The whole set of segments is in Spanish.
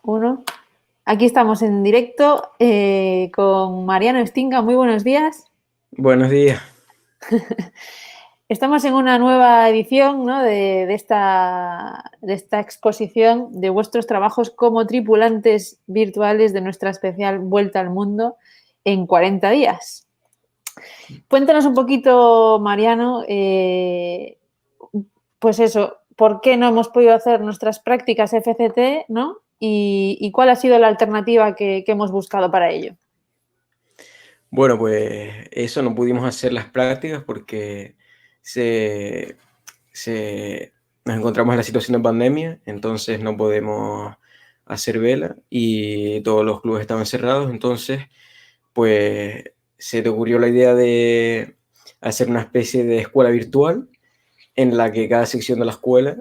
1. Aquí estamos en directo con Mariano Estinga. Muy buenos días. Buenos días. Estamos en una nueva edición, ¿no? de esta exposición de vuestros trabajos como tripulantes virtuales de nuestra especial Vuelta al Mundo en 40 días. Cuéntanos un poquito, Mariano, pues eso, ¿por qué no hemos podido hacer nuestras prácticas FCT, ¿no? ¿Y cuál ha sido la alternativa que hemos buscado para ello? Bueno, pues eso, no pudimos hacer las prácticas porque nos encontramos en la situación de pandemia, entonces no podemos hacer vela y todos los clubes estaban cerrados, entonces pues se te ocurrió la idea de hacer una especie de escuela virtual en la que cada sección de la escuela,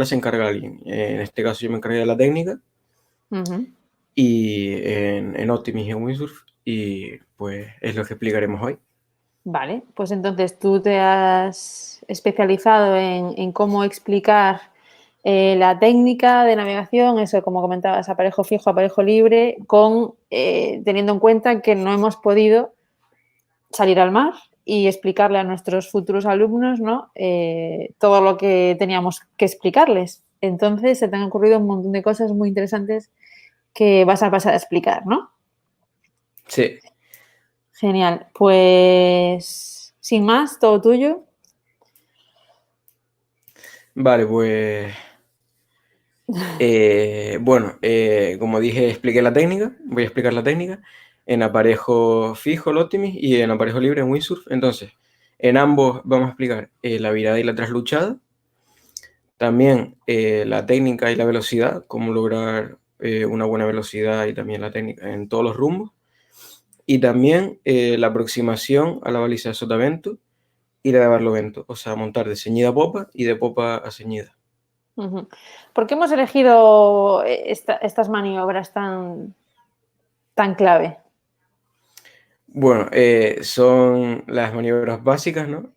se encarga alguien. En este caso yo me encargué de la técnica. Y en Optimis y en Windsurf, y pues es lo que explicaremos hoy. Vale, pues entonces tú te has especializado en cómo explicar la técnica de navegación, eso como comentabas, aparejo fijo, aparejo libre, teniendo en cuenta que no hemos podido salir al mar y explicarle a nuestros futuros alumnos, ¿no? Todo lo que teníamos que explicarles. Entonces se te han ocurrido un montón de cosas muy interesantes que vas a pasar a explicar, ¿no? Sí. Genial. Pues sin más, todo tuyo. Vale, pues bueno, como dije, expliqué la técnica, voy a explicar la técnica en aparejo fijo, el Optimis, y en aparejo libre, en Windsurf. Entonces, en ambos vamos a explicar la virada y la trasluchada, también la técnica y la velocidad, cómo lograr una buena velocidad y también la técnica en todos los rumbos, y también la aproximación a la baliza de sotavento y la de barlovento, o sea, montar de ceñida a popa y de popa a ceñida. ¿Por qué hemos elegido estas maniobras tan clave? Bueno, son las maniobras básicas, ¿no?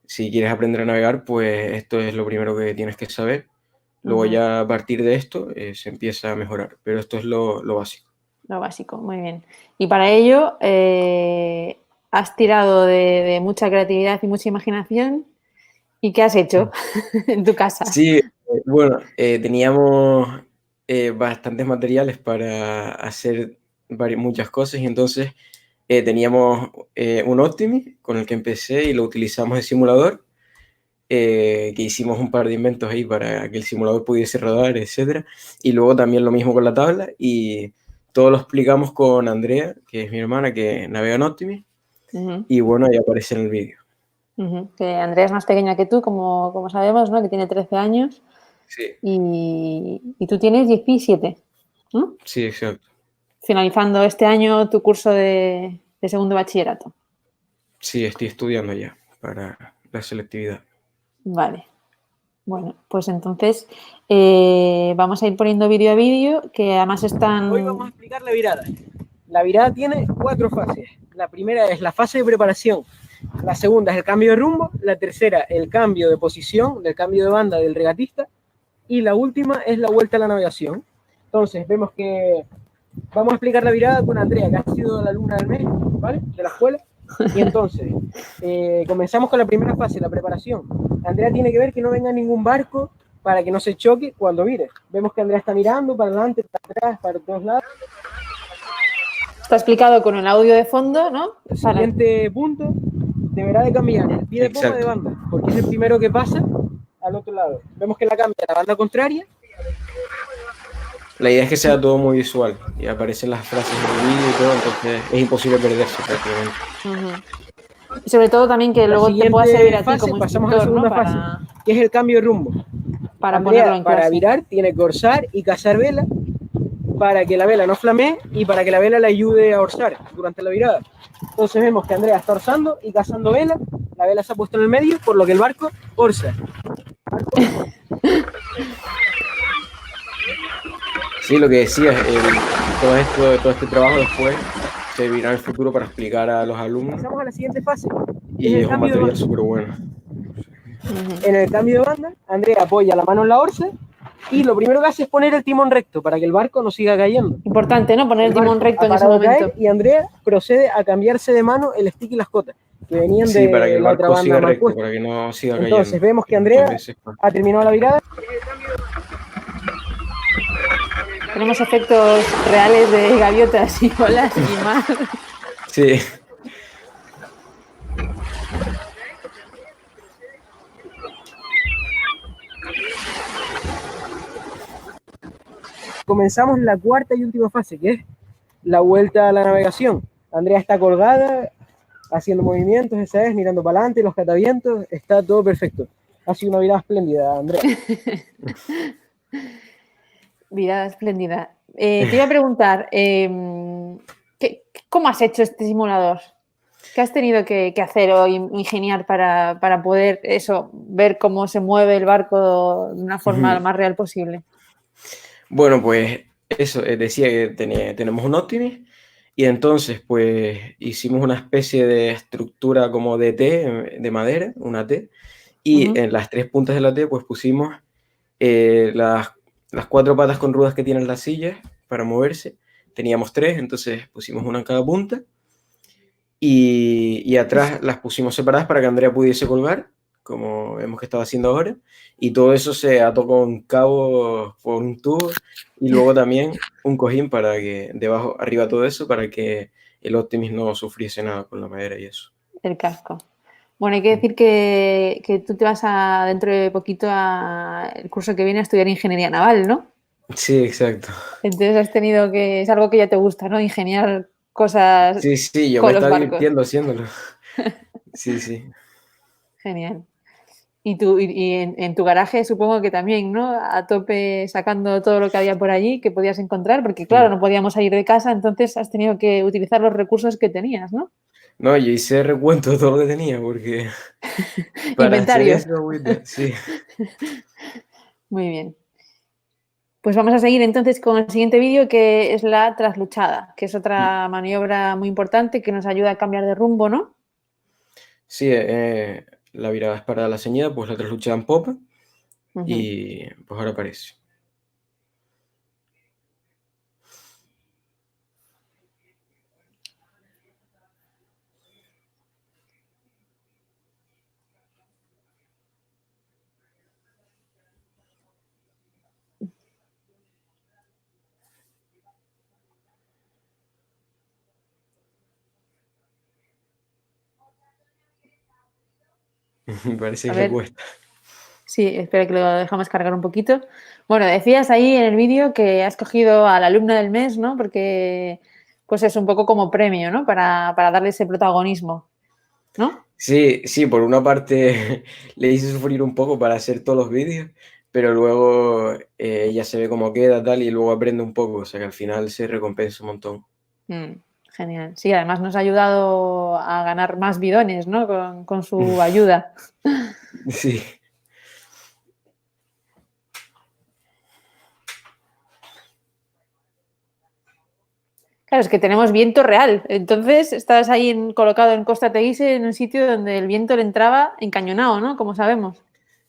Si quieres aprender a navegar, pues esto es lo primero que tienes que saber. Luego ya a partir de esto se empieza a mejorar, pero esto es lo básico. Lo básico, muy bien. Y para ello has tirado de mucha creatividad y mucha imaginación. ¿Y qué has hecho en tu casa? Sí, bueno, teníamos bastantes materiales para hacer muchas cosas y entonces teníamos un Optimis con el que empecé y lo utilizamos de simulador, que hicimos un par de inventos ahí para que el simulador pudiese rodar, etc. Y luego también lo mismo con la tabla y todo lo explicamos con Andrea, que es mi hermana que navega en Optimis, y bueno, ahí aparece en el vídeo. Que Andrea es más pequeña que tú, como sabemos, ¿no? Que tiene 13 años. Sí. Y tú tienes 17, ¿no? Sí, exacto. Finalizando este año tu curso de segundo bachillerato. Sí, estoy estudiando ya para la selectividad. Vale. Bueno, pues entonces vamos a ir poniendo vídeo a vídeo, que además están... Hoy vamos a explicar la virada. La virada tiene 4 fases. La primera es la fase de preparación. La segunda es el cambio de rumbo. La tercera, el cambio de posición, del cambio de banda del regatista. Y la última es la vuelta a la navegación. Entonces, vemos que vamos a explicar la virada con Andrea, que ha sido la alumna del mes, ¿vale? De la escuela. Y entonces, comenzamos con la primera fase, la preparación. Andrea tiene que ver que no venga ningún barco para que no se choque cuando vire. Vemos que Andrea está mirando para adelante, para atrás, para todos lados. Está explicado con el audio de fondo, ¿no? El siguiente punto deberá de cambiar el pie de popa de banda, porque es el primero que pasa al otro lado. Vemos que la cambia a la banda contraria. La idea es que sea todo muy visual y aparecen las frases en el vídeo y todo, entonces es imposible perderse prácticamente. Y sobre todo también que luego te pueda servir a ti como pasamos a la segunda fase, que es el cambio de rumbo. Para Andrea, ponerlo en clase. Para virar tiene que orzar y cazar vela para que la vela no flamee y para que la vela le ayude a orzar durante la virada. Entonces vemos que Andrea está orzando y cazando vela, la vela se ha puesto en el medio, por lo que el barco orza. Sí, lo que decías, todo este trabajo después servirá en el futuro para explicar a los alumnos. Pasamos a la siguiente fase. Y es un material súper bueno. En el cambio de banda, Andrea apoya la mano en la orza Y lo primero que hace es poner el timón recto para que el barco no siga cayendo. Importante, ¿no? Poner el timón barco recto ha en ese parado de momento. caer y Andrea procede a cambiarse de mano el stick y las cotas, que venían Sí, para que de el la otra barco banda siga mal recto, puesta. para que no siga Entonces cayendo. vemos que Muchas Andrea veces pasa. ha terminado la virada. Tenemos efectos reales de gaviotas y olas y mar. Sí. Comenzamos la cuarta y última fase, que es la vuelta a la navegación. Andrea está colgada, haciendo movimientos, esa es, mirando para adelante, los catavientos, está todo perfecto. Ha sido una virada espléndida, Andrea. Virada espléndida. Te iba a preguntar, ¿cómo has hecho este simulador? ¿Qué has tenido que hacer o ingeniar para poder eso, ver cómo se mueve el barco de una forma lo más real posible? Bueno, pues eso, decía que tenemos un Optimus y entonces pues hicimos una especie de estructura como de T, de madera, una T, y en las tres puntas de la T pues pusimos las cuatro patas con ruedas que tienen las sillas para moverse. Teníamos tres, entonces pusimos una en cada punta y atrás las pusimos separadas para que Andrea pudiese colgar, como hemos estado haciendo ahora, y todo eso se ató con cabos por un tubo y luego también un cojín para que debajo, arriba todo eso, para que el Optimus no sufriese nada con la madera y eso. El casco. Bueno, hay que decir que tú te vas dentro de poquito el curso que viene a estudiar ingeniería naval, ¿no? Sí, exacto. Entonces has tenido es algo que ya te gusta, ¿no? Ingeniar cosas Sí, yo me con los estaba barcos. divirtiendo haciéndolo. Sí. Genial. Y en tu garaje supongo que también, ¿no? A tope sacando todo lo que había por allí que podías encontrar, porque claro, no podíamos salir de casa, entonces has tenido que utilizar los recursos que tenías, ¿no? No, yo hice recuento de todo lo que tenía, porque para hacer Inventario. eso, sí. Muy bien. Pues vamos a seguir entonces con el siguiente vídeo, que es la trasluchada, que es otra maniobra muy importante que nos ayuda a cambiar de rumbo, ¿no? Sí, la virada es para la ceñida, pues la trasluchada en popa y pues ahora aparece. Parece A que le ver, cuesta. sí, espero que lo dejamos cargar un poquito. Bueno, decías ahí en el vídeo que has cogido a la alumna del mes, ¿no? Porque pues es un poco como premio, ¿no? Para darle ese protagonismo, ¿no? Sí, por una parte le hice sufrir un poco para hacer todos los vídeos, pero luego ella se ve cómo queda tal y luego aprende un poco, o sea que al final se recompensa un montón. Genial. Sí, además nos ha ayudado a ganar más bidones, ¿no? Con su ayuda. Sí. Claro, es que tenemos viento real. Entonces estás ahí colocado en Costa Teguise, en un sitio donde el viento le entraba encañonado, ¿no? Como sabemos.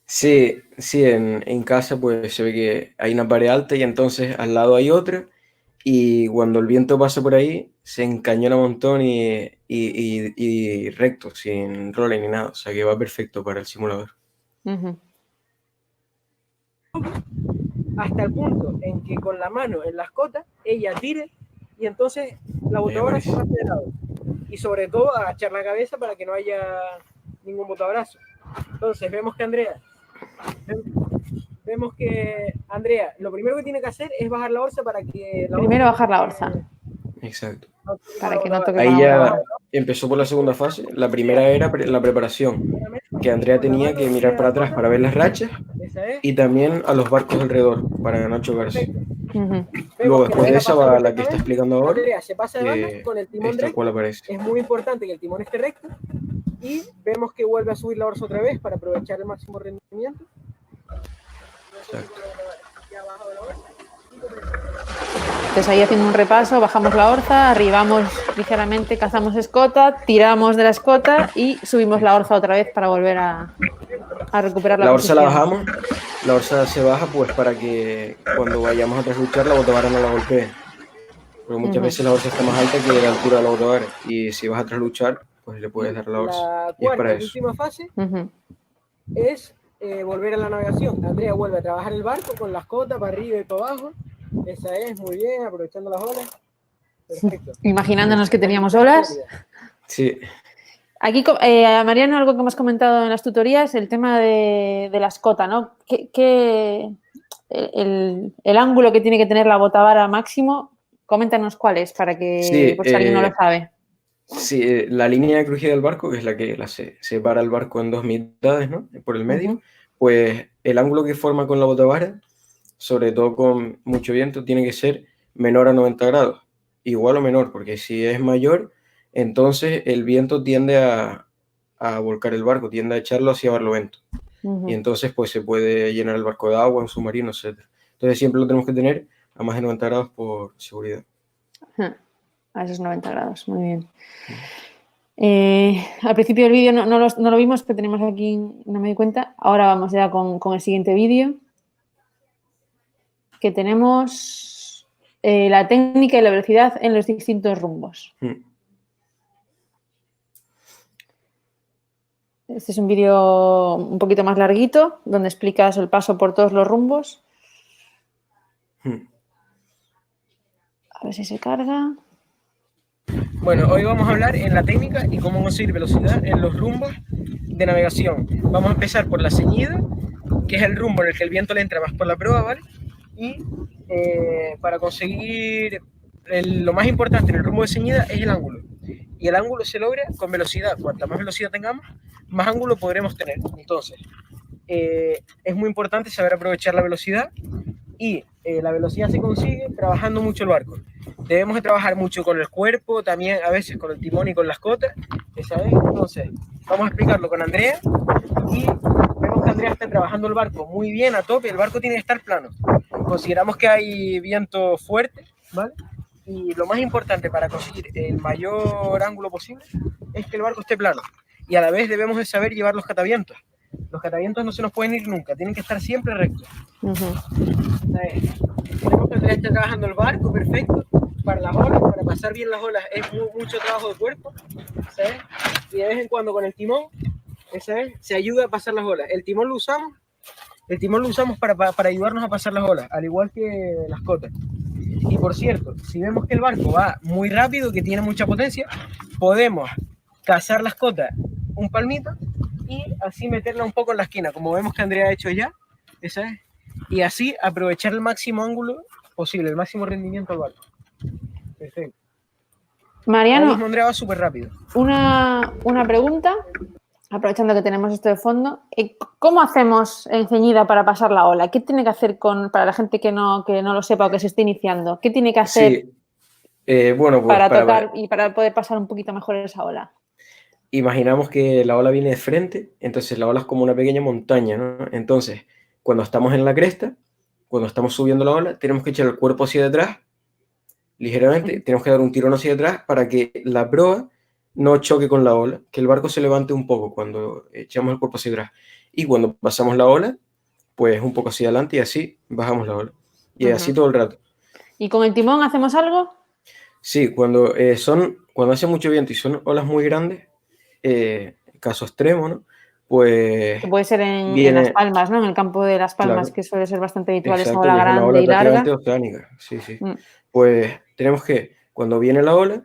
Sí, en casa pues se ve que hay una pared alta y entonces al lado hay otra y cuando el viento pasa por ahí se encañona un montón y recto, sin roles ni nada, o sea que va perfecto para el simulador. Hasta el punto en que con la mano en las cotas ella tire y entonces la botadora se pase de lado. Y sobre todo agachar la cabeza para que no haya ningún botabrazo. Entonces vemos que Andrea lo primero que tiene que hacer es bajar la orza para que Primero bajar la orza. Exacto. Para que no toque Ahí con la ya botadora. empezó por la segunda fase. La primera era la preparación, que Andrea tenía que mirar para atrás para ver las rachas y también a los barcos alrededor para no chocarse. Luego después de esa va la que está explicando ahora, se pasa de banda con el timón es tal cual aparece. Es muy importante que el timón esté recto y vemos que vuelve a subir la orza otra vez para aprovechar el máximo rendimiento. Exacto. Entonces ahí haciendo un repaso, bajamos la orza, arribamos ligeramente, cazamos escota, tiramos de la escota y subimos la orza otra vez para volver a recuperar la orza posición. la bajamos la orza se baja pues para que cuando vayamos a trasluchar la botavara no la golpee. Porque muchas veces la orza está más alta que la altura de la botavara. Y si vas a trasluchar, pues le puedes dar la orza. La Y es para cuarta y eso. última fase Ujú. es volver a la navegación. Andrea vuelve a trabajar el barco con las cotas para arriba y para abajo. Esa es, muy bien, aprovechando las olas. Perfecto. Imaginándonos que teníamos olas. Sí, Aquí, Mariano, algo que hemos comentado en las tutorías, el tema de la escota, ¿no? El ángulo que tiene que tener la botavara máximo, coméntanos cuál es, para que, sí, por si alguien no lo sabe. sí, la línea de crujía del barco, que es la que separa el barco en dos mitades, ¿no? Por el medio, Ujú. pues el ángulo que forma con la botavara, sobre todo con mucho viento, tiene que ser menor a 90 grados, igual o menor, porque si es mayor, entonces el viento tiende a volcar el barco, tiende a echarlo hacia barlovento. Ujú. Y entonces pues se puede llenar el barco de agua, un submarino, etc. Entonces siempre lo tenemos que tener a más de 90 grados por seguridad. A esos 90 grados, muy bien. Al principio del vídeo no lo vimos, que tenemos aquí, no me di cuenta. Ahora vamos ya con el siguiente vídeo, que tenemos la técnica y la velocidad en los distintos rumbos. Este es un vídeo un poquito más larguito, donde explicas el paso por todos los rumbos. A ver si se carga. Bueno, hoy vamos a hablar en la técnica y cómo conseguir velocidad en los rumbos de navegación. Vamos a empezar por la ceñida, que es el rumbo en el que el viento le entra más por la proa, ¿vale? Y para conseguir lo más importante en el rumbo de ceñida es el ángulo. Y el ángulo se logra con velocidad. Cuanta más velocidad tengamos, más ángulo podremos tener. Entonces, es muy importante saber aprovechar la velocidad y la velocidad se consigue trabajando mucho el barco. Debemos de trabajar mucho con el cuerpo, también a veces con el timón y con las cotas, ¿sabes? Entonces, vamos a explicarlo con Andrea y vemos que Andrea está trabajando el barco muy bien a tope, el barco tiene que estar plano. Consideramos que hay viento fuerte, ¿vale? Y lo más importante para conseguir el mayor ángulo posible es que el barco esté plano. Y a la vez debemos de saber llevar los catavientos. Los catavientos no se nos pueden ir nunca, tienen que estar siempre rectos. Tenemos que estar trabajando el barco perfecto para las olas, para pasar bien las olas es mucho trabajo de cuerpo, ¿sabes? Y de vez en cuando con el timón, ¿sabes? Se ayuda a pasar las olas. El timón lo usamos para ayudarnos a pasar las olas, al igual que las cotas. Y por cierto, si vemos que el barco va muy rápido, que tiene mucha potencia, podemos cazar las cotas un palmito y así meterla un poco en la esquina, como vemos que Andrea ha hecho ya, ¿sabes? Y así aprovechar el máximo ángulo posible, el máximo rendimiento al barco. Perfecto. Mariano, Ahora mismo Andrea va súper rápido. una pregunta, aprovechando que tenemos esto de fondo. ¿Cómo hacemos en ceñida para pasar la ola? ¿Qué tiene que hacer para la gente que no lo sepa o que se esté iniciando? ¿Qué tiene que hacer bueno, pues para tocar y para poder pasar un poquito mejor esa ola? Imaginamos que la ola viene de frente, entonces la ola es como una pequeña montaña, ¿no? Entonces, cuando estamos en la cresta, cuando estamos subiendo la ola, tenemos que echar el cuerpo hacia detrás, ligeramente, tenemos que dar un tirón hacia atrás para que la proa no choque con la ola, que el barco se levante un poco cuando echamos el cuerpo hacia atrás. Y cuando pasamos la ola, pues un poco hacia adelante y así bajamos la ola. Y así todo el rato. ¿Y con el timón hacemos algo? Sí, cuando hace mucho viento y son olas muy grandes, caso extremo, ¿no? Pues Que puede ser en Las Palmas, ¿no? En el campo de Las Palmas, claro, que suele ser bastante habitual esa exacto, ola y es una grande ola y larga. prácticamente oceánica, sí. Pues tenemos que, cuando viene la ola,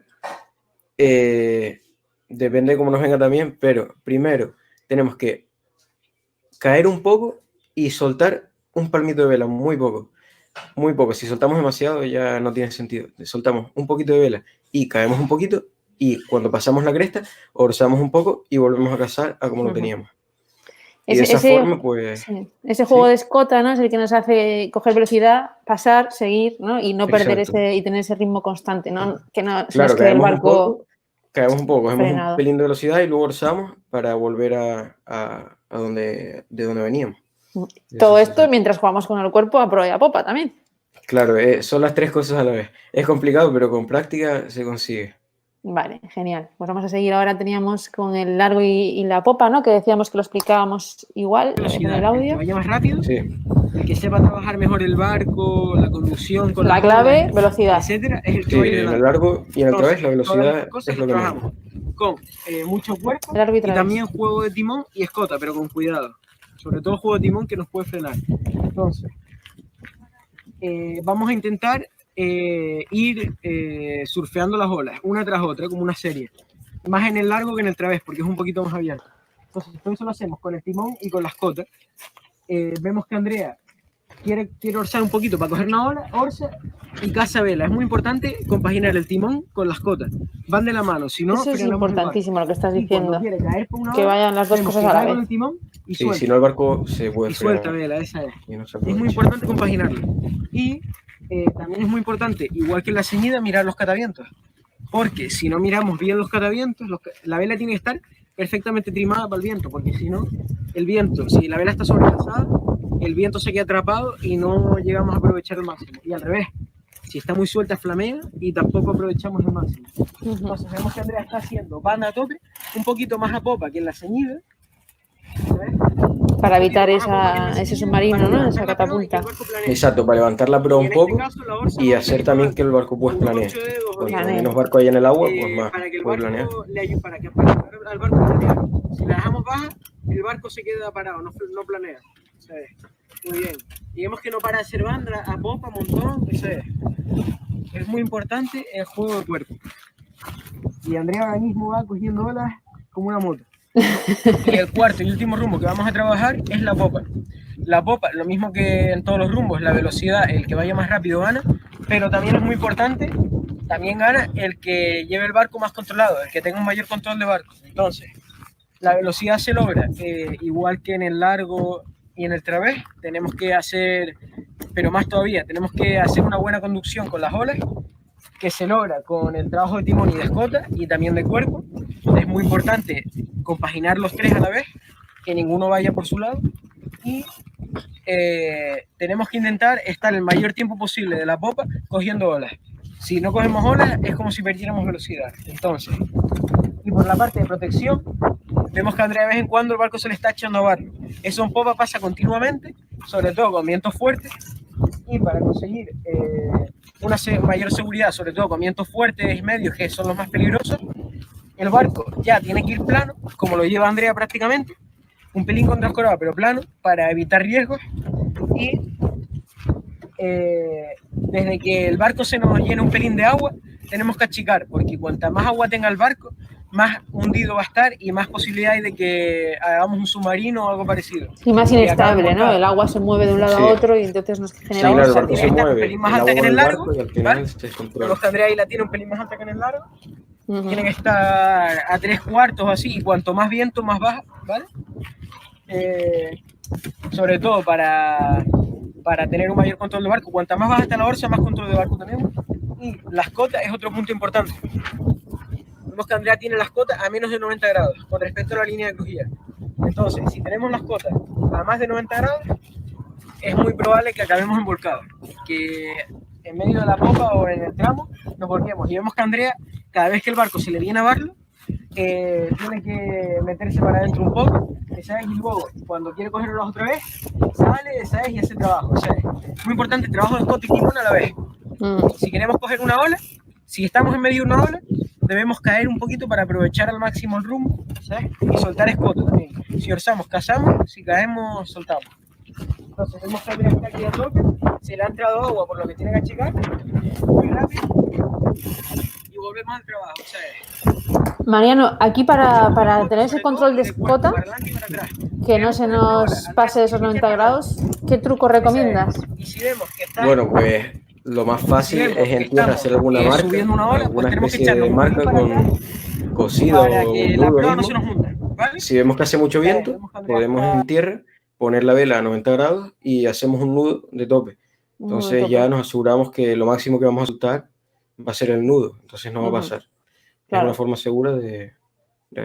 depende de cómo nos venga también, pero primero tenemos que caer un poco y soltar un palmito de vela, muy poco. Muy poco, si soltamos demasiado ya no tiene sentido. Soltamos un poquito de vela y caemos un poquito y cuando pasamos la cresta orzamos un poco y volvemos a cazar a como lo teníamos. Y de esa forma, pues... Sí, ese juego de escota, ¿no? Es el que nos hace coger velocidad, pasar, seguir, ¿no? Y no perder y tener ese ritmo constante, ¿no? Que no, claro, es que el barco... caemos un poco, cogemos frenado. un pelín de velocidad y luego orzamos para volver de donde veníamos. Todo esto mientras jugamos con el cuerpo a proa y a popa también. Claro, son las tres cosas a la vez. Es complicado, pero con práctica se consigue. Vale, genial. Pues vamos a seguir. Ahora teníamos con el largo y la popa, ¿no? Que decíamos que lo explicábamos igual. Voy a poner el El que audio. vaya más rápido, Sí, el que sepa trabajar mejor el barco, la conducción con La las clave, olas, velocidad. etcétera, es el que sí, va a ir en el delante. largo y en el través la Entonces, todas velocidad estas cosas es las lo que manda. trabajamos con mucho cuerpo Largo y y través. también juego de timón y escota, pero con cuidado. Sobre todo juego de timón que nos puede frenar. Entonces, vamos a intentar ir surfeando las olas, una tras otra, como una serie. Más en el largo que en el través, porque es un poquito más abierto. Entonces, todo eso lo hacemos con el timón y con las cotas. Vemos que Andrea quiere orzar un poquito para coger una ola, orza y caza vela. Es muy importante compaginar el timón con las cotas. Van de la mano, si no, Eso es frenamos el barco. importantísimo lo que estás Y cuando diciendo. quiere caer por una Que ola, vayan las dos vemos cosas que a la cae con vez. el timón y Sí, suelta. si no el barco se puede Y suelta frenar vela, esa es. y no se Es muy aprovecha. importante compaginarlo. Y también es muy importante, igual que en la ceñida, mirar los catavientos. Porque si no miramos bien los catavientos, la vela tiene que estar perfectamente trimada para el viento, porque si no, el viento, si la vela está sobrepasada, el viento se queda atrapado y no llegamos a aprovechar el máximo. Y al revés, si está muy suelta, flamea y tampoco aprovechamos el máximo. Entonces vemos que Andrea está haciendo banda a tope, un poquito más a popa que en la ceñida, ¿sabes? Para evitar ese submarino, ¿no? Esa catapulta. Exacto, para levantar la proa un poco y hacer también que el barco pues planee. Cuanto Planee. menos barco hay en el agua, pues más para que el puede planear. barco le ayude, para que al barco planee. Si la dejamos baja, el barco se queda parado, no planea. ¿Sabes? Muy bien. Digamos que no para de hacer banda a popa, montón, ¿sabes? Es muy importante el juego de cuerpo. Y Andrea ahora mismo va cogiendo olas como una moto. Y el cuarto y último rumbo que vamos a trabajar es la popa. La popa, lo mismo que en todos los rumbos, la velocidad, el que vaya más rápido gana, pero también es muy importante, también gana el que lleve el barco más controlado, el que tenga un mayor control de barco. Entonces, la velocidad se logra igual que en el largo y en el través, tenemos que hacer, pero más todavía, tenemos que hacer una buena conducción con las olas, que se logra con el trabajo de timón y de escota y también de cuerpo. Es muy importante compaginar los tres a la vez, que ninguno vaya por su lado y tenemos que intentar estar el mayor tiempo posible de la popa cogiendo olas. Si no cogemos olas es como si perdiéramos velocidad. Entonces, y por la parte de protección, vemos que a Andrea de vez en cuando el barco se le está echando a barro. Eso en popa pasa continuamente, sobre todo con vientos fuertes, y para conseguir una mayor seguridad, sobre todo con vientos fuertes y medios, que son los más peligrosos, el barco ya tiene que ir plano, como lo lleva Andrea prácticamente, un pelín contrascorado, pero plano, para evitar riesgos. Y desde que el barco se nos llene un pelín de agua, tenemos que achicar, porque cuanta más agua tenga el barco, más hundido va a estar y más posibilidad hay de que hagamos un submarino o algo parecido. Y más inestable, ¿no? El agua se mueve de un lado a otro y entonces nos genera Sí, claro, el onzas. barco se mueve, más el alta agua que en va el al largo, barco y al final ¿vale? se descontrola. Vemos que Andrea ahí la tiene un pelín más alta que en el largo. Tiene que estar a 3/4 así, y cuanto más viento, más baja, ¿vale? Sobre todo para tener un mayor control de barco. Cuanta más baja está la orza, más control de barco tenemos. Y las cotas es otro punto importante. Vemos que Andrea tiene las cotas a menos de 90 grados con respecto a la línea de crujía. Entonces, si tenemos las cotas a más de 90 grados, es muy probable que acabemos embolcados, que en medio de la popa o en el tramo nos volquemos. Y vemos que Andrea, cada vez que el barco se le viene a barlo, tiene que meterse para adentro un poco, ¿sabes? Y luego, cuando quiere coger olas otra vez, sale, ¿sabes? Y hace trabajo, ¿sabes? Muy importante, trabajo de escote y timón a la vez. Si queremos coger una ola, si estamos en medio de una ola, debemos caer un poquito para aprovechar al máximo el rumbo, ¿sabes? Y soltar escote también. Si orzamos, cazamos, si caemos, soltamos. Entonces vemos que está aquí a toque, se le ha entrado agua por lo que tiene que achicar, muy rápido, y volvemos al trabajo, ¿sabes? Mariano, aquí para tener ese control de escota, que no se nos pase de esos 90 grados, ¿qué truco recomiendas? Bueno, pues lo más fácil es en tierra hacer alguna marca, alguna especie de marca con cosido o un nudo mismo. Si vemos que hace mucho viento, podemos en tierra poner la vela a 90 grados y hacemos un nudo de tope. Entonces ya nos aseguramos que lo máximo que vamos a soltar va a ser el nudo, entonces no va a pasar. Es una forma segura de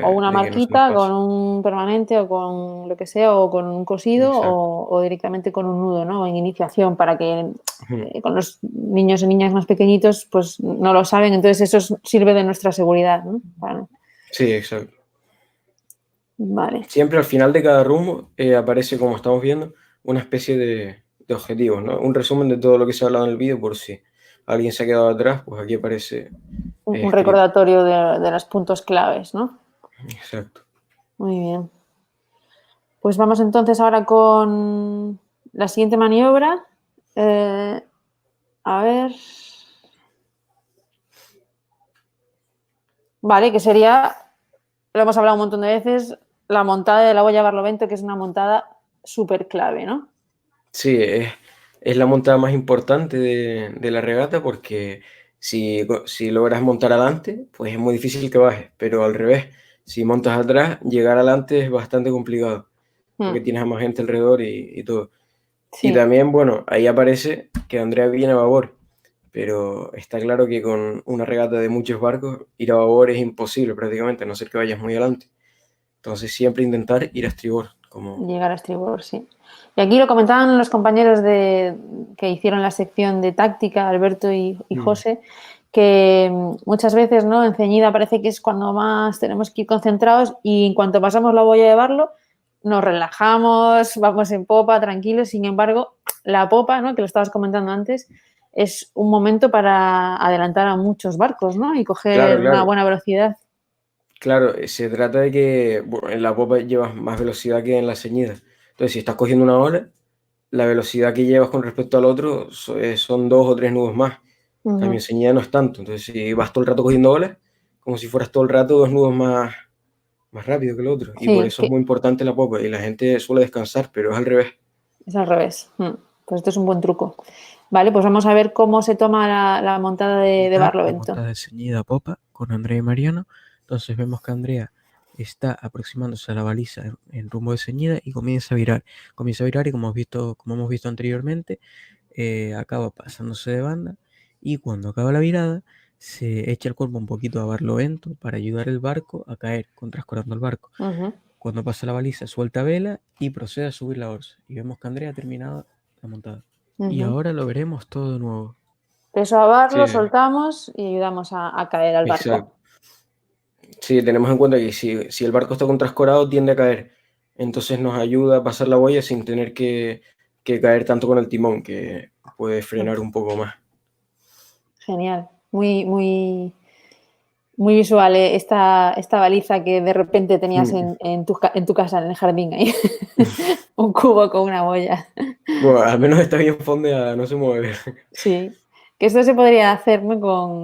O una de que no se nos marquita con pase. un permanente o con lo que sea, o con un cosido Exacto. o directamente con un nudo, ¿no? En iniciación, para que Ujú. con los niños y niñas más pequeñitos pues no lo saben, entonces eso sirve de nuestra seguridad, ¿no? Sí, exacto. Vale. Siempre al final de cada rumbo aparece, como estamos viendo, una especie de objetivos, ¿no? Un resumen de todo lo que se ha hablado en el vídeo por si alguien se ha quedado atrás, pues aquí aparece Un escrito. recordatorio de los puntos claves, ¿no? Exacto. Muy bien. Pues vamos entonces ahora con la siguiente maniobra. Eh, a ver. Vale, que sería, lo hemos hablado un montón de veces, la montada de la boya Barlovento, que es una montada súper clave, ¿no? Sí, es la montada más importante de la regata porque si logras montar adelante, pues es muy difícil que bajes, pero al revés, si montas atrás, llegar adelante es bastante complicado porque Mm, tienes a más gente alrededor y todo. Y sí, también, bueno, ahí aparece que Andrea viene a babor, pero está claro que con una regata de muchos barcos, ir a babor es imposible prácticamente, a no ser que vayas muy adelante. Entonces siempre intentar ir a estribor, como... llegar a estribor, sí. Y aquí lo comentaban los compañeros que hicieron la sección de táctica, Alberto y Mm, José, que muchas veces, ¿no? En ceñida parece que es cuando más tenemos que ir concentrados y en cuanto pasamos la boya de Barlo, nos relajamos, vamos en popa, tranquilos. Sin embargo, la popa, ¿no? Que lo estabas comentando antes, es un momento para adelantar a muchos barcos, ¿no? Y claro, coger una claro. buena velocidad. Claro, se trata de que bueno, en la popa llevas más velocidad que en la ceñida. Entonces, si estás cogiendo una ola, la velocidad que llevas con respecto al otro son 2 o 3 nudos más. En cambio, en Ujú. ceñida no es tanto. Entonces, si vas todo el rato cogiendo olas, como si fueras todo el rato 2 nudos más rápido que el otro. Y por Sí, eso es que muy importante la popa. Y la gente suele descansar, pero es al revés. es al revés. Pues esto es un buen truco. Vale, pues vamos a ver cómo se toma la montada de La Barlovento. montada de ceñida a popa con Andrea y Mariano. Entonces vemos que Andrea está aproximándose a la baliza en rumbo de ceñida y comienza a virar. Comienza a virar y como hemos visto anteriormente, acaba pasándose de banda y cuando acaba la virada se echa el cuerpo un poquito a barlovento para ayudar el barco a caer, contrascorando el barco. Ujú, Cuando pasa la baliza suelta vela y procede a subir la orza. Y vemos que Andrea ha terminado la montada. Y ujú. ahora lo veremos todo de nuevo. Peso a Barlo, Sí, soltamos y ayudamos a caer al barco. exacto. Sí, tenemos en cuenta que si el barco está contrascorado, tiende a caer. Entonces nos ayuda a pasar la boya sin tener que caer tanto con el timón, que puede Mm, frenar un poco más. genial. Muy, muy, muy visual, esta baliza que de repente tenías Mm. en tu casa, en el jardín ahí. Un cubo con una boya. Bueno, al menos está bien fondeada, no se mueve. Sí, que esto se podría hacer, ¿no?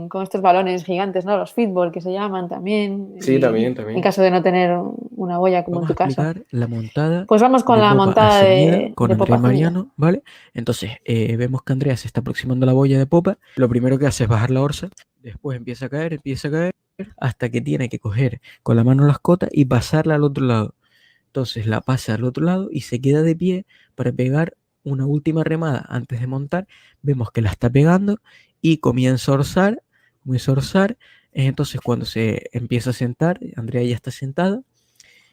con estos balones gigantes, ¿no? Los fútbol que se llaman también, Sí, también, en también. caso de no tener una boya como en Vamos a tu casa. explicar la montada Pues vamos con de la popa a montada ceñida con de Andrea popa y ceñida. Mariano, ¿vale? Entonces, vemos que Andrea se está aproximando a la boya de popa. Lo primero que hace es bajar la orza, después empieza a caer, hasta que tiene que coger con la mano las cotas y pasarla al otro lado. Entonces la pasa al otro lado y se queda de pie para pegar una última remada antes de montar. Vemos que la está pegando y comienza a orzar, comienza a orzar. Entonces cuando se empieza a sentar, Andrea ya está sentada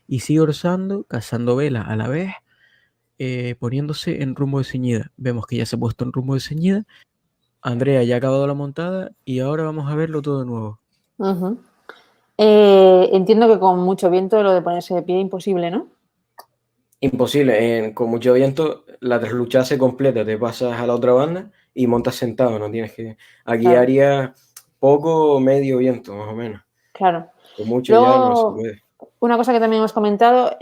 y sigue orzando, cazando vela a la vez, poniéndose en rumbo de ceñida. Vemos que ya se ha puesto en rumbo de ceñida. Andrea ya ha acabado la montada y ahora vamos a verlo todo de nuevo. Ujú. Entiendo que con mucho viento lo de ponerse de pie imposible, ¿no? Imposible, con mucho viento la trasluchada se completa, te pasas a la otra banda y montas sentado, no tienes que... Aquí Claro, haría poco o medio viento, más o menos. claro. Con mucho ya no se Luego, puede. una cosa que también hemos comentado,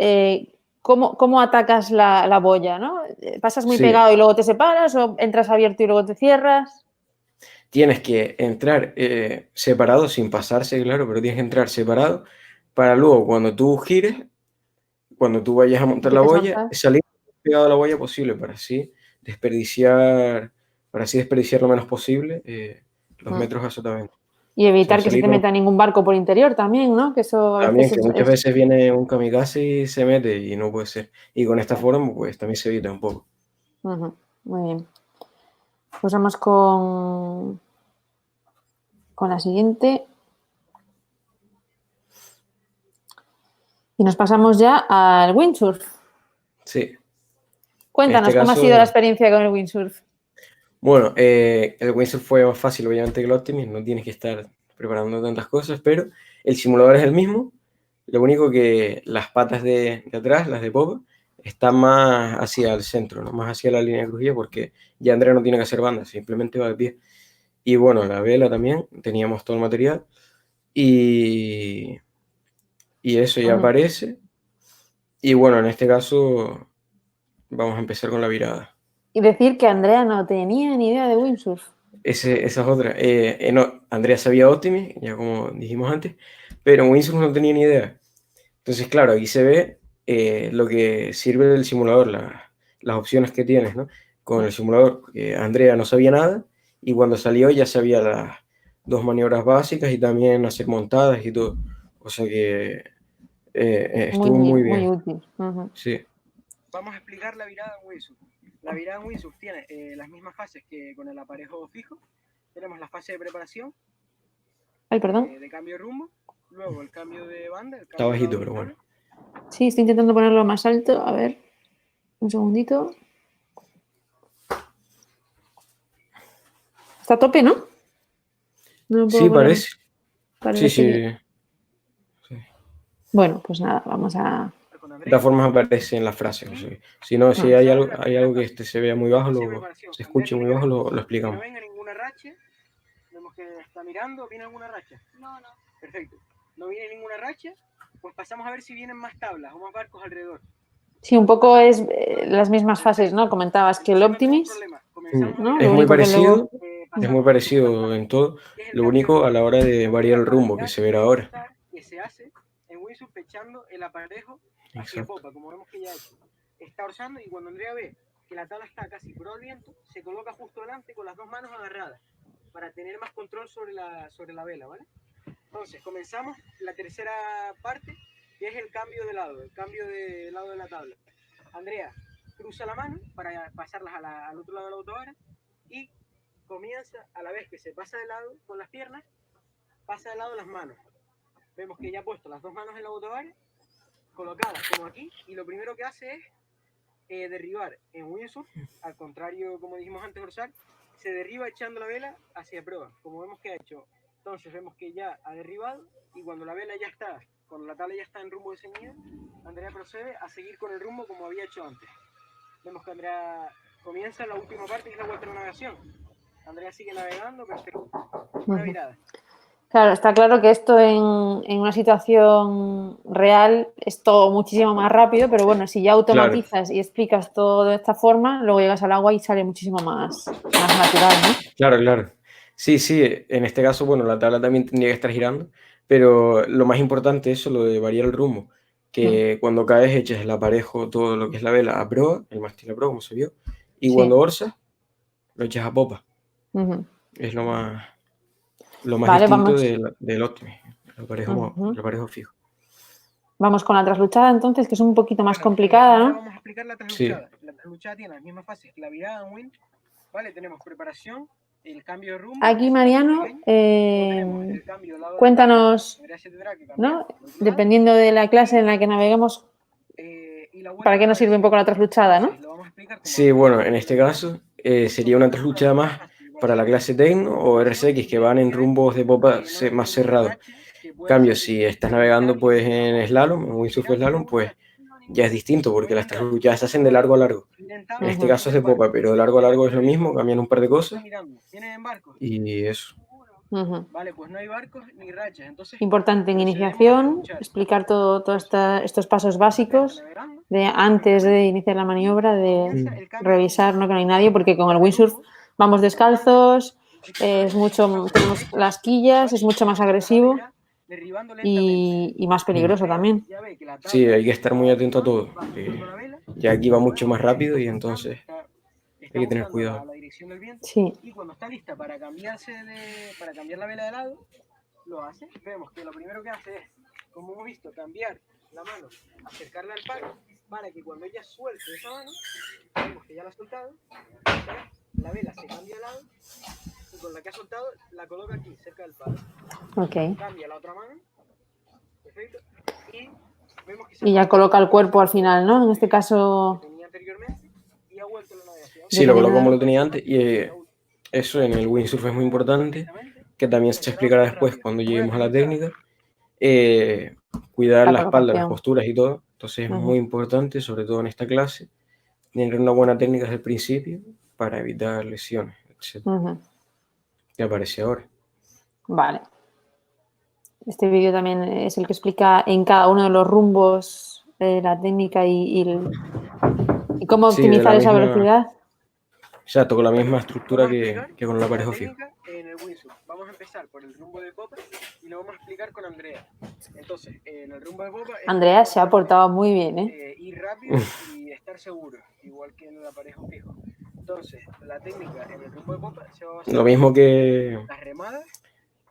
¿cómo atacas la boya, ¿no? ¿Pasas muy Sí, pegado y luego te separas o entras abierto y luego te cierras? tienes que entrar separado, sin pasarse, claro, pero tienes que entrar separado para luego cuando tú gires, cuando tú vayas a montar la Empiezas a boya, avanzar. salir pegado a la boya posible desperdiciar, para así desperdiciar lo menos posible los Mm. metros absolutamente. Y O sea, evitar que se salir te meta ningún barco por interior también, ¿no? Que eso a también, veces que muchas es... veces viene un kamikaze y se mete y no puede ser. Y con esta Claro. forma, pues también se evita un poco. Ujú, muy bien. Pues vamos con la siguiente. Y nos pasamos ya al windsurf. Sí. Cuéntanos este cómo ha caso- sido la experiencia con el windsurf. Bueno, el windsurf fue más fácil obviamente que el Optimus, no tienes que estar preparando tantas cosas, pero el simulador es el mismo. Lo único que las patas de atrás, las de popa, están más hacia el centro, ¿no? Más hacia la línea de crujía, porque ya Andrea no tiene que hacer banda, simplemente va de pie. Y bueno, la vela también, teníamos todo el material. Y, y eso ya Ujú. aparece. Y bueno, en este caso vamos a empezar con la virada. Y decir que Andrea no tenía ni idea de windsurf. Esa es otra. No, Andrea sabía Optimus, ya como dijimos antes, pero en Windsurf no tenía ni idea. Entonces, claro, aquí se ve lo que sirve del simulador, las opciones que tienes, ¿no? Con el simulador, Andrea no sabía nada y cuando salió ya sabía las dos maniobras básicas y también hacer montadas y todo. O sea que estuvo muy Muy bien. útil. Ujú. Sí, Vamos a explicar la virada en windsurf. La virada en windsurf tiene las mismas fases que con el aparejo fijo. Tenemos la fase de preparación, Ay, perdón. de cambio de rumbo, luego el cambio de banda, el está cambio de bajito, lado pero contrario. bueno. Sí, estoy intentando ponerlo más alto. A ver, un segundito. Está a tope, ¿no? No lo puedo Sí, poner. parece. Parece Sí, que... sí. Bueno, pues nada, vamos a... Con De Andrea. todas formas aparece en las frases. O sea, si no, si hay algo que se vea muy bajo, Fase de preparación. se Andrea escuche tiene muy que bajo, ver lo que no explicamos. venga ninguna racha. Vemos que está mirando. ¿Viene alguna racha? No. Perfecto. No viene ninguna racha. Pues pasamos a ver si vienen más tablas o más barcos alrededor. Sí, un poco es las mismas fases, ¿no? Comentabas que el Optimus, ¿no? Es Lo muy único que luego... parecido en todo. Lo único a la hora de variar el rumbo, que se verá ahora. Que se hace en windsurf echando el aparejo hacia Exacto. popa, como vemos que ya ha hecho. Está orzando y cuando Andrea ve que la tabla está casi pro al viento, se coloca justo delante con las dos manos agarradas para tener más control sobre la vela, ¿vale? Entonces, comenzamos la tercera parte, que es el cambio de lado, el cambio de lado de la tabla. Andrea cruza la mano para pasarlas al otro lado de la autovara y comienza, a la vez que se pasa de lado con las piernas, pasa de lado las manos. Vemos que ya ha puesto las dos manos en la autovara, colocadas como aquí, y lo primero que hace es derribar en windsurf, al contrario, como dijimos antes, dorsal, se derriba echando la vela hacia proa, como vemos que ha hecho. Entonces vemos que ya ha derribado y cuando la vela ya está, cuando la tabla ya está en rumbo de ceñida, Andrea procede a seguir con el rumbo como había hecho antes. Vemos que Andrea comienza la última parte, que es la vuelta de navegación. Andrea sigue navegando, perfecto. Una virada. Claro, está claro que esto en una situación real es todo muchísimo más rápido, pero bueno, si ya automatizas y explicas todo de esta forma, luego llegas al agua y sale muchísimo más natural, ¿no? Claro. Sí, en este caso, bueno, la tabla también tendría que estar girando, pero lo más importante es eso, lo de variar el rumbo, que cuando caes eches el aparejo, todo lo que es la vela a proa, el mástil a proa, como se vio, y cuando orzas, lo echas a popa. Es lo más Vale, distinto vamos. del Optimus, el aparejo fijo. Vamos con la trasluchada entonces, que es un poquito más complicada, ¿no? Vamos a explicar la trasluchada. Sí. La trasluchada tiene las mismas fases que la virada en wind. Vale, tenemos preparación, el cambio de rumbo. Aquí, Mariano, cuéntanos, ¿no? Dependiendo de la clase en la que naveguemos, ¿para qué nos sirve un poco la trasluchada, no? Sí, bueno, en este caso sería una trasluchada más para la clase Tecno o RSX, que van en rumbos de popa más cerrados. En cambio, si estás navegando pues en slalom, en windsurf slalom, pues ya es distinto, porque las trasluchadas se hacen de largo a largo. En este caso es de popa, pero de largo a largo es lo mismo, cambian un par de cosas y eso. Vale, pues no hay barcos ni rachas. Entonces, importante en iniciación, explicar todos estos pasos básicos de antes de iniciar la maniobra, de revisar, ¿no? Que no hay nadie, porque con el windsurf vamos descalzos, tenemos las quillas, es mucho más agresivo y más peligroso también. Sí, hay que estar muy atento a todo. Ya aquí va mucho más rápido y entonces hay que tener cuidado. Sí. Y cuando está lista para cambiar la vela de lado, lo hace. Vemos que lo primero que hace es, como hemos visto, cambiar la mano, acercarla al palo, para que cuando ella suelte esa mano, vemos que ya la ha soltado, la vela se cambia de lado y con la que ha soltado la coloca aquí, cerca del palo. Okay. Cambia la otra mano, perfecto, y Vemos que se Y ya ha coloca el cuerpo al final, ¿no? En este caso, que tenía anteriormente y ha vuelto a la navegación. Sí, lo coloco como lo determinado. tenía antes y eso en el windsurf es muy importante, que también se explicará después cuando lleguemos a la técnica. Cuidar La la espalda, las colocación. posturas y todo. Entonces es muy importante, sobre todo en esta clase, tener una buena técnica desde el principio para evitar lesiones, etc. Ujú. Que aparece ahora. Vale. Este vídeo también es el que explica en cada uno de los rumbos la técnica y cómo Sí, de optimizar la esa misma, velocidad. exacto, con la misma estructura Vamos a explicar que con el la aparejo fijo. técnica en el windsurf. Vamos a empezar por el rumbo de popa y lo vamos a explicar con Andrea. Entonces, en el rumbo de popa es Andrea se ha importante, portado muy bien, ¿eh? ir rápido y estar seguro, igual que en el aparejo fijo. Entonces, la técnica en el rumbo de popa se va a basar Lo mismo en las remadas,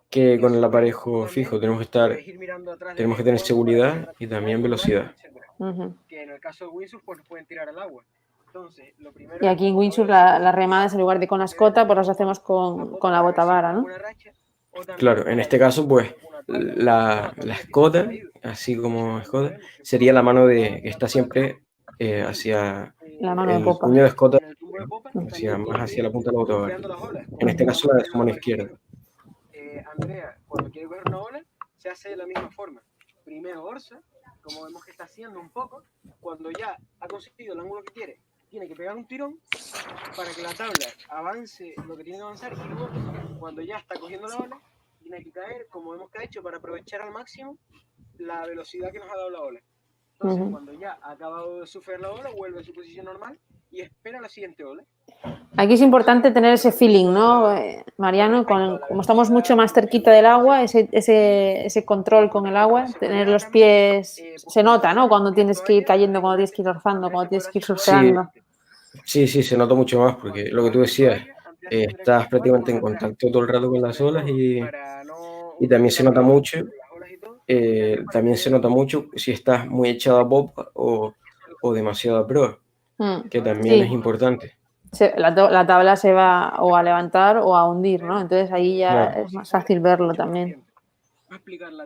que con el eso, aparejo como también fijo, tenemos que estar, puedes ir mirando atrás de tenemos que nuestro tener cuerpo para seguridad coger la y velocidad también y el velocidad. rango, etcétera. Ujú. Que en el caso del windsurf pues nos pueden tirar al agua. Entonces, lo primero Y es aquí en a windsurf ver si las conseguimos remadas en lugar de con la escota, pues las hacemos con la botavara, ¿no? una racha o también Claro, en este caso, pues, una tabla, la una patilla que se nos ha escota, caído. así como Cuando escota, vemos que sería la mano va que está tirando para atrás, siempre hacia La mano de el popa. puño de escota, en el tubo de popa Ujú. hacia, también más tiene que hacia la ir punta de la botavara. surfeando las olas, En este como caso, la de en su el mano aparejo izquierda. fijo. Andrea, cuando quiere coger una ola, se hace de la misma forma. Primero orza, como vemos que está haciendo un poco, cuando ya ha conseguido el ángulo que quiere, tiene que pegar un tirón para que la tabla avance lo que tiene que avanzar y luego, cuando ya está cogiendo la ola, tiene que caer como hemos hecho para aprovechar al máximo la velocidad que nos ha dado la ola. Entonces, Ujú. cuando ya ha acabado de surfear la ola, vuelve a su posición normal y espera la siguiente ola. Aquí es importante tener ese feeling, ¿no, Mariano? Como estamos mucho más cerquita del agua, ese control con el agua, tener los pies, se nota, ¿no? Cuando tienes que ir cayendo, cuando tienes que ir orzando, cuando tienes que ir surfeando. Sí, se nota mucho más, porque lo que tú decías, estás prácticamente en contacto todo el rato con las olas y también se nota mucho. También se nota mucho si estás muy echado a popa o demasiado a proa, que también es Sí, importante. la tabla se va o a levantar o a hundir, ¿no? Entonces ahí ya Claro. es más fácil verlo también.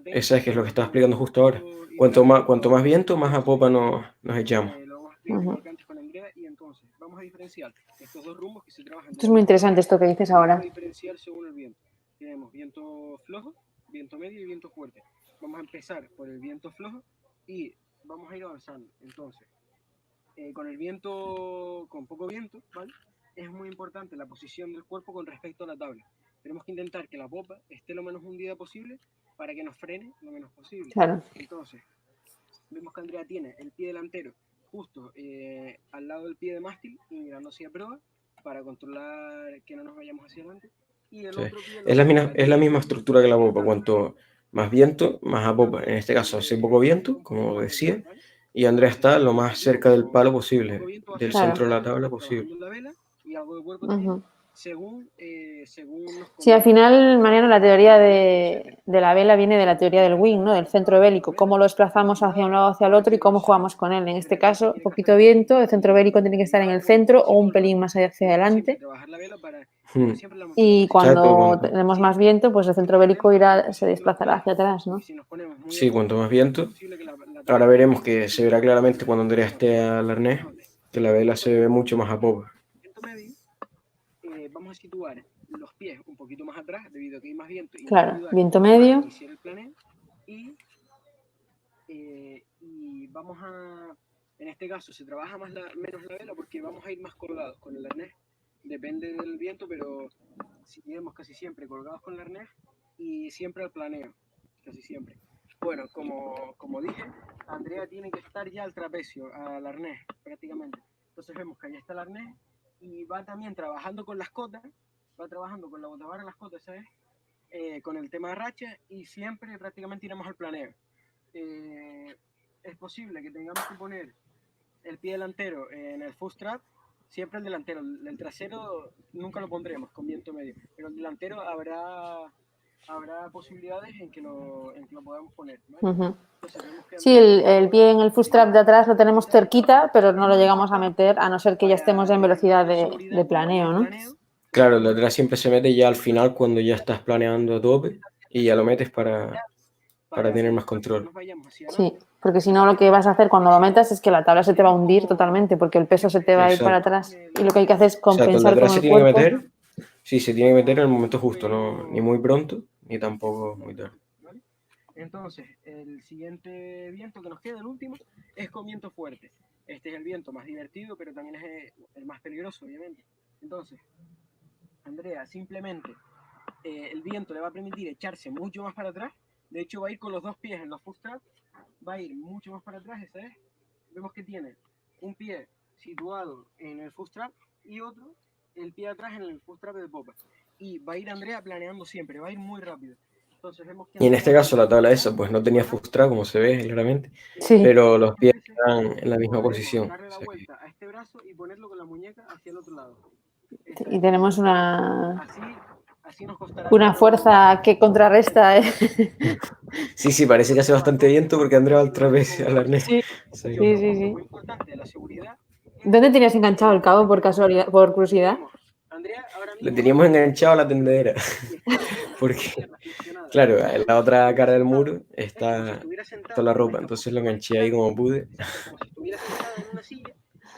Esa es que es lo que estaba explicando justo ahora. Cuanto más viento, más a popa nos echamos. Ujú. Con Andrea y entonces vamos a diferenciar estos dos rumbos que se trabajan. Esto es muy interesante esto que dices ahora. Vamos a diferenciar según el viento. Tenemos viento flojo, viento medio y viento fuerte. Vamos a empezar por el viento flojo y vamos a ir avanzando. Entonces, con el viento, con poco viento, ¿vale? Es muy importante la posición del cuerpo con respecto a la tabla. Tenemos que intentar que la popa esté lo menos hundida posible para que nos frene lo menos posible. Claro. Entonces, vemos que Andrea tiene el pie delantero justo al lado del pie de mástil y mirando hacia proa para controlar que no nos vayamos hacia adelante. Y el Sí. otro pie Es la misma estructura que la popa. Cuanto más viento, más a popa. En este caso hace poco viento, como decía, y Andrea está lo más cerca del palo posible, del Claro. centro de la tabla posible. la vela y algo de cuerpo Ujú. también, según nos Sí, al convenga. final, Mariano, la teoría de la vela viene de la teoría del wing, ¿no? Del centro bélico, cómo lo desplazamos hacia un lado o hacia el otro y cómo jugamos con él. En este caso, poquito viento, el centro bélico tiene que estar en el centro o un pelín más hacia adelante. Hmm. Y Exacto, cuando tenemos más viento, pues el centro bélico se desplazará hacia atrás, ¿no? Sí, cuanto más viento. Ahora veremos que se verá claramente cuando Andrea esté al arnés, que la vela se ve mucho más a popa. Vamos a situar los pies un poquito más atrás debido a que hay más viento y Claro, viento medio. iniciar el planeo y vamos a, en este caso se trabaja menos la vela porque vamos a ir más colgados con el arnés, depende del viento, pero si iremos casi siempre colgados con el arnés y siempre al planeo, casi siempre. Bueno, como dije, Andrea tiene que estar ya al trapecio, al arnés prácticamente. Entonces vemos que ahí está el arnés y va también trabajando con las cotas, va trabajando con la botavara en las cotas, ¿sabes? Con el tema de racha y siempre prácticamente iremos al planeo. Es posible que tengamos que poner el pie delantero en el full strap, siempre el delantero, el trasero nunca lo pondremos con viento medio, pero el delantero habrá posibilidades en que lo podamos poner, ¿vale? Uh-huh. Sí, el pie en el full strap de atrás lo tenemos cerquita, pero no lo llegamos a meter a no ser que ya estemos en velocidad de planeo, ¿no? Claro, el de atrás siempre se mete ya al final cuando ya estás planeando a tope y ya lo metes para tener más control. Sí. Porque si no, lo que vas a hacer cuando lo metas es que la tabla se te va a hundir totalmente, porque el peso se te va a ir para atrás. Y lo que hay que hacer es Exacto, el de compensar atrás con se el tiene que cuerpo. meter, sí, se tiene que meter en el momento justo, no, ni muy pronto, ni tampoco muy tarde. ¿Vale? Entonces, el siguiente viento que nos queda, el último, es con viento fuerte. Este es el viento más divertido, pero también es el más peligroso, obviamente. Entonces, Andrea, simplemente el viento le va a permitir echarse mucho más para atrás. De hecho, va a ir con los dos pies en los foot straps, va a ir mucho más para atrás, esa es. Vemos que tiene un pie situado en el foot strap y otro, el pie atrás en el foot strap de popa. Y va a ir Andrea planeando siempre, va a ir muy rápido. Entonces vemos que Y en este caso la tabla esa pues no tenía frustrado, como se ve claramente, Sí. pero los pies están en la misma posición. darle la O sea que- vuelta a este brazo y ponerlo con la muñeca hacia el otro lado. Y tenemos una Así nos costará fuerza que contrarresta. Sí, parece que hace bastante viento porque Andrea va otra vez al arnés. Sí, O sea que- sí. Muy importante, la seguridad. ¿Dónde tenías enganchado el cabo por casualidad, por curiosidad? Andrea ahora Le mismo teníamos enganchado a la tendedera, porque, claro, en la otra cara del muro está toda la ropa, entonces lo enganché ahí como pude. como si estuviera sentada en una silla,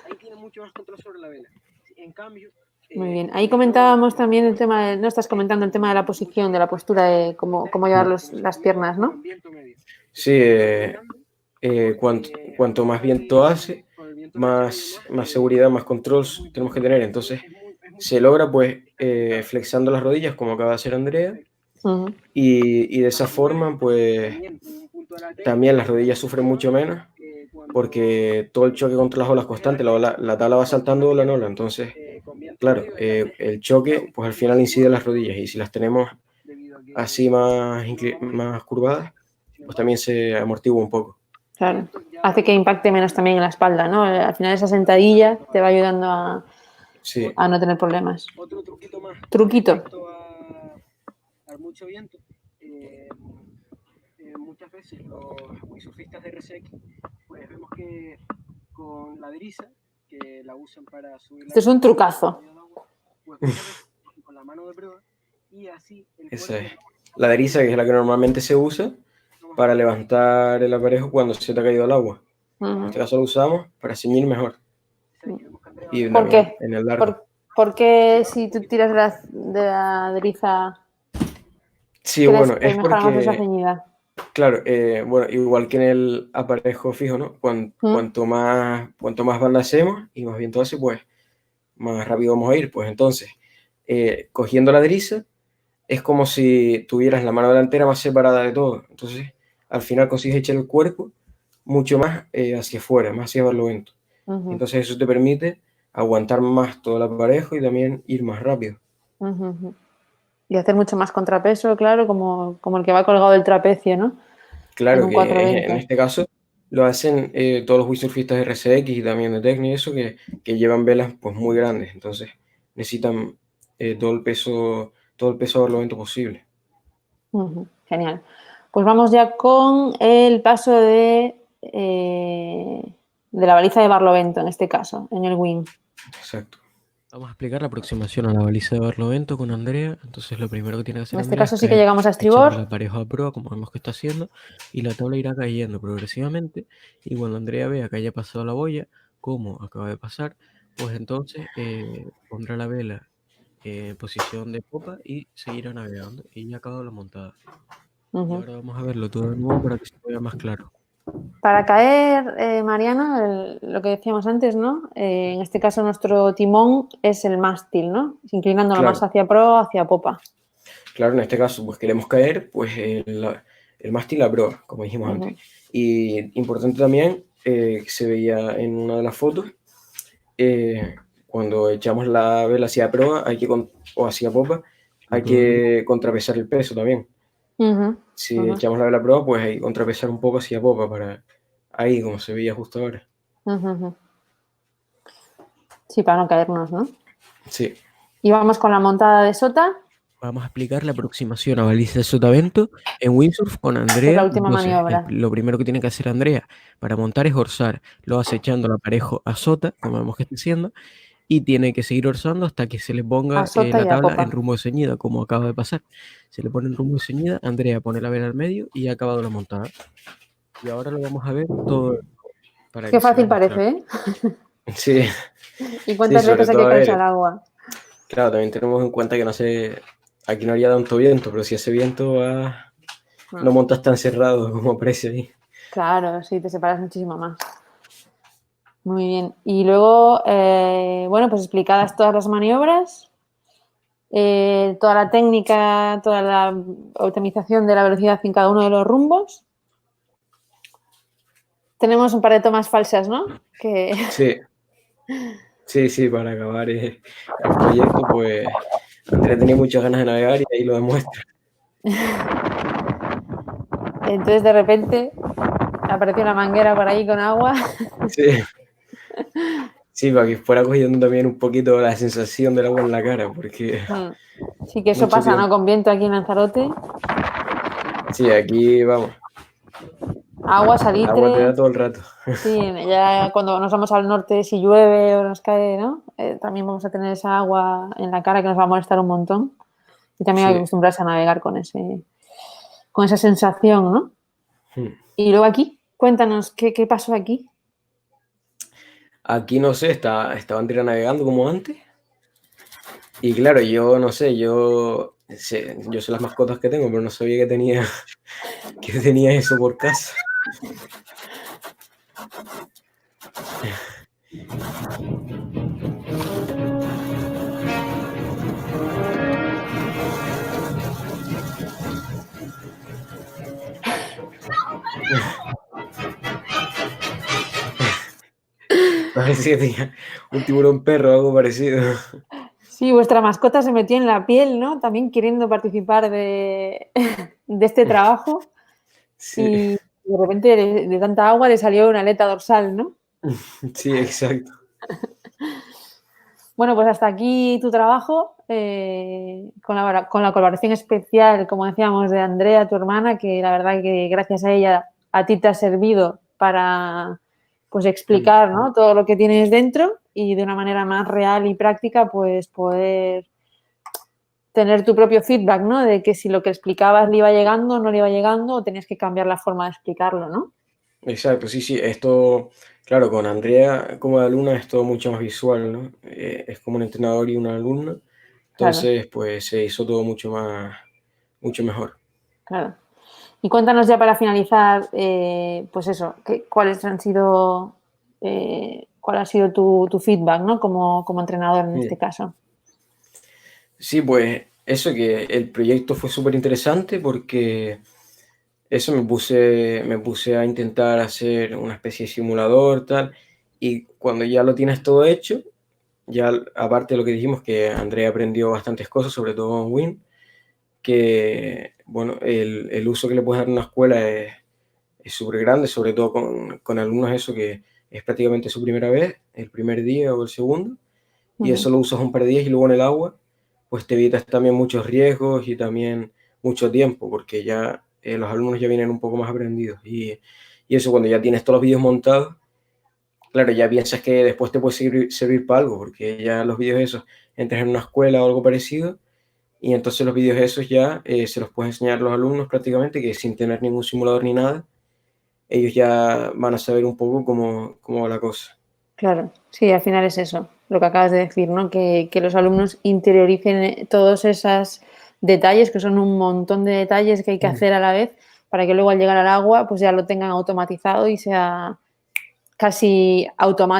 ahí tiene mucho más control sobre la vela. En cambio, Muy bien. Ahí comentábamos también el tema, no estás comentando el tema de la posición, de la postura, de cómo llevar las piernas, ¿no? Sí, cuanto más viento hace, más seguridad, más control tenemos que tener. Entonces se logra pues flexando las rodillas como acaba de hacer Andrea Ujú. y de esa forma pues también las rodillas sufren mucho menos porque todo el choque contra las olas constante, la tabla va saltando ola en ola, entonces claro, el choque pues al final incide en las rodillas y si las tenemos así más curvadas, pues también se amortigua un poco. Claro. Hace que impacte menos también en la espalda, ¿no? Al final esa sentadilla te va ayudando Sí, a no tener problemas. Otro truquito más. Truquito. Respecto al mucho viento, muchas veces los windsurfistas de RSX, pues vemos que con la drisa, que la usan para subir Esto es un trucazo. pues muchas veces con la mano de proa y así el esa es la deriza, que es la que normalmente se usa para levantar el aparejo cuando se te ha caído al agua. En este caso lo usamos para ceñir mejor. Y ¿Por qué? en el largo. ¿Por qué si tú tiras de la driza Sí, crees bueno, que es mejora más esa porque, ceñida? claro, bueno, igual que en el aparejo fijo, ¿no? Cuanto más banda hacemos y más viento hace, pues más rápido vamos a ir. Pues entonces, cogiendo la driza, es como si tuvieras la mano delantera más separada de todo. Entonces, al final consigues echar el cuerpo mucho más hacia afuera, más hacia barlovento. Entonces eso te permite aguantar más todo el aparejo y también ir más rápido. Y hacer mucho más contrapeso, claro, como el que va colgado del trapecio, ¿no? Claro En un que 420. en este caso lo hacen todos los windsurfistas de RCX y también de Tecni, eso que llevan velas pues muy grandes, entonces necesitan todo el peso a barlovento posible. Genial. Pues vamos ya con el paso de la baliza de barlovento, en este caso, en el wing. Exacto. Vamos a explicar la aproximación a la baliza de barlovento con Andrea. Entonces lo primero que tiene que hacer En este Andrea caso es sí que caer llegamos a echando el estribor. aparejo a proa, como vemos que está haciendo, y la tabla irá cayendo progresivamente. Y cuando Andrea vea que haya pasado la boya, como acaba de pasar, pues entonces pondrá la vela en posición de popa y seguirá navegando. Y ya ha acabado la montada. Y ahora vamos a verlo todo de nuevo para que se vea más claro. Para caer, Mariano, lo que decíamos antes, ¿no? En este caso nuestro timón es el mástil, ¿no? Inclinándolo Claro. más hacia proa, hacia popa. Claro, en este caso, pues queremos caer, pues el mástil a proa, como dijimos antes. Y importante también, que se veía en una de las fotos, cuando echamos la vela hacia proa o hacia popa, hay que contrapesar el peso también. Si echamos la vela a proa, pues hay que contrapesar un poco hacia popa, para ahí, como se veía justo ahora. Sí, para no caernos, ¿no? Sí. Y vamos con la montada de sota. Vamos a explicar la aproximación a baliza de sotavento en windsurf con Andrea. Es la última Entonces, maniobra. lo primero que tiene que hacer Andrea para montar es orzar. Lo hace echando el aparejo a sota, como vemos que está haciendo, y tiene que seguir orzando hasta que se le ponga A sota la y a tabla popa. en rumbo de ceñida, como acaba de pasar. Se le pone en rumbo de ceñida, Andrea pone la vela al medio y ha acabado la montada. Y ahora lo vamos a ver todo para Qué que sea fácil más claro. parece, ¿eh? Sí, ¿Y sí, cuántas sobre veces hay todo, que a caerse ver, al agua? claro, también tenemos en cuenta que no sé, aquí no haría tanto viento, pero si hace viento no montas tan cerrado como parece ahí. Claro, sí, te separas muchísimo más. Muy bien. Y luego, bueno, pues explicadas todas las maniobras, toda la técnica, toda la optimización de la velocidad en cada uno de los rumbos. Tenemos un par de tomas falsas, ¿no? Que Sí, sí, sí, para acabar el proyecto, pues Andrea tenía muchas ganas de navegar y ahí lo demuestra. entonces de repente apareció una manguera por ahí con agua. Sí, sí, para que fuera cogiendo también un poquito la sensación del agua en la cara, porque Sí que eso mucho pasa, ¿no? tiempo. Con viento aquí en Lanzarote. Sí, aquí vamos, Agua, el agua te salitre. da todo el rato. Sí, ya cuando nos vamos al norte, si llueve o nos cae, ¿no? También vamos a tener esa agua en la cara que nos va a molestar un montón. Y también hay que Sí. acostumbrarse a navegar con esa sensación, ¿no? Y luego aquí, cuéntanos, ¿qué pasó aquí? Aquí no sé, estaba Andrea navegando como antes. Y claro, yo no sé, yo sé las mascotas que tengo, pero no sabía que tenía eso por casa. Parecía que tenía un tiburón perro o algo parecido. Sí, vuestra mascota se metió en la piel, ¿no? También queriendo participar de este trabajo Sí, y de repente de tanta agua le salió una aleta dorsal, ¿no? sí, exacto. Bueno, pues hasta aquí tu trabajo, con la colaboración especial, como decíamos, de Andrea, tu hermana, que la verdad que gracias a ella a ti te ha servido para pues explicar, ¿no? Todo lo que tienes dentro y de una manera más real y práctica, pues poder tener tu propio feedback, ¿no? De que si lo que explicabas le iba llegando, no le iba llegando, o tenías que cambiar la forma de explicarlo, ¿no? Exacto, sí, sí. Esto, claro, con Andrea como alumna es todo mucho más visual, ¿no? Es como un entrenador y una alumna. Claro, Entonces, pues se hizo todo mucho mejor. claro. Y cuéntanos ya para finalizar, pues eso, cuáles han sido, cuál ha sido tu feedback, ¿no? Como entrenador en este Mm. caso. Sí, pues eso que el proyecto fue súper interesante porque eso me puse a intentar hacer una especie de simulador, tal, y cuando ya lo tienes todo hecho, ya aparte de lo que dijimos, que Andrea aprendió bastantes cosas, sobre todo en Win, que bueno, el uso que le puedes dar en una escuela es súper grande, sobre todo con alumnos eso que es prácticamente su primera vez, el primer día o el segundo, y Ujú. eso lo usas un par de días y luego en el agua, pues te evitas también muchos riesgos y también mucho tiempo, porque ya los alumnos ya vienen un poco más aprendidos. Y eso cuando ya tienes todos los vídeos montados, claro, ya piensas que después te puede servir para algo, porque ya los vídeos esos entras en una escuela o algo parecido, y entonces los vídeos esos ya se los puedes enseñar a los alumnos prácticamente, que sin tener ningún simulador ni nada, ellos ya van a saber un poco cómo va la cosa. Claro, sí, al final es eso, lo que acabas de decir, ¿no? Que los alumnos interioricen todos esos detalles, que son un montón de detalles que hay que hacer a la vez, para que luego al llegar al agua, pues ya lo tengan automatizado y sea casi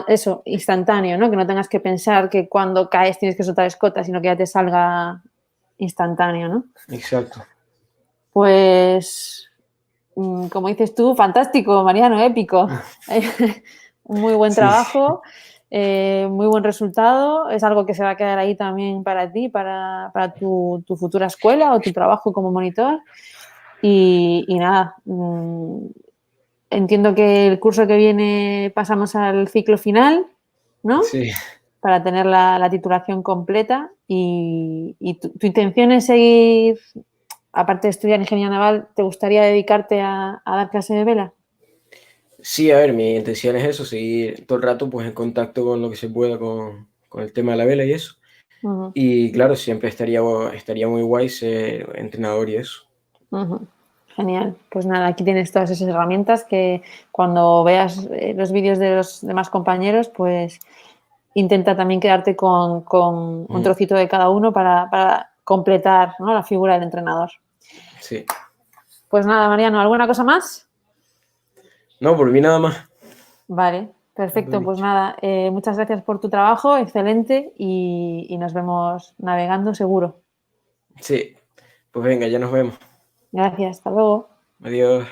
eso, instantáneo, ¿no? Que no tengas que pensar que cuando caes tienes que soltar escota, sino que ya te salga instantáneo, ¿no? Exacto. Pues, como dices tú, fantástico, Mariano, épico. Muy buen Sí, sí. trabajo, muy buen resultado. Es algo que se va a quedar ahí también para ti, para tu futura escuela o tu trabajo como monitor. Y nada, entiendo que el curso que viene pasamos al ciclo final, ¿no? Sí. Para tener la titulación completa y tu intención es seguir, aparte de estudiar ingeniería naval, ¿te gustaría dedicarte a dar clase de vela? Sí, a ver, mi intención es eso, seguir todo el rato pues en contacto con lo que se pueda con el tema de la vela y eso. Ujú, Y claro, siempre estaría muy guay ser entrenador y eso. ujú. Genial. Pues nada, aquí tienes todas esas herramientas que cuando veas los vídeos de los demás compañeros, pues intenta también quedarte con un trocito de cada uno para completar, ¿no?, la figura del entrenador. Sí. Pues nada, Mariano, ¿alguna cosa más? No, por mí nada más. Vale, perfecto. Pues nada, muchas gracias por tu trabajo, excelente, y nos vemos navegando seguro. Sí. Pues venga, ya nos vemos. Gracias, hasta luego. Adiós.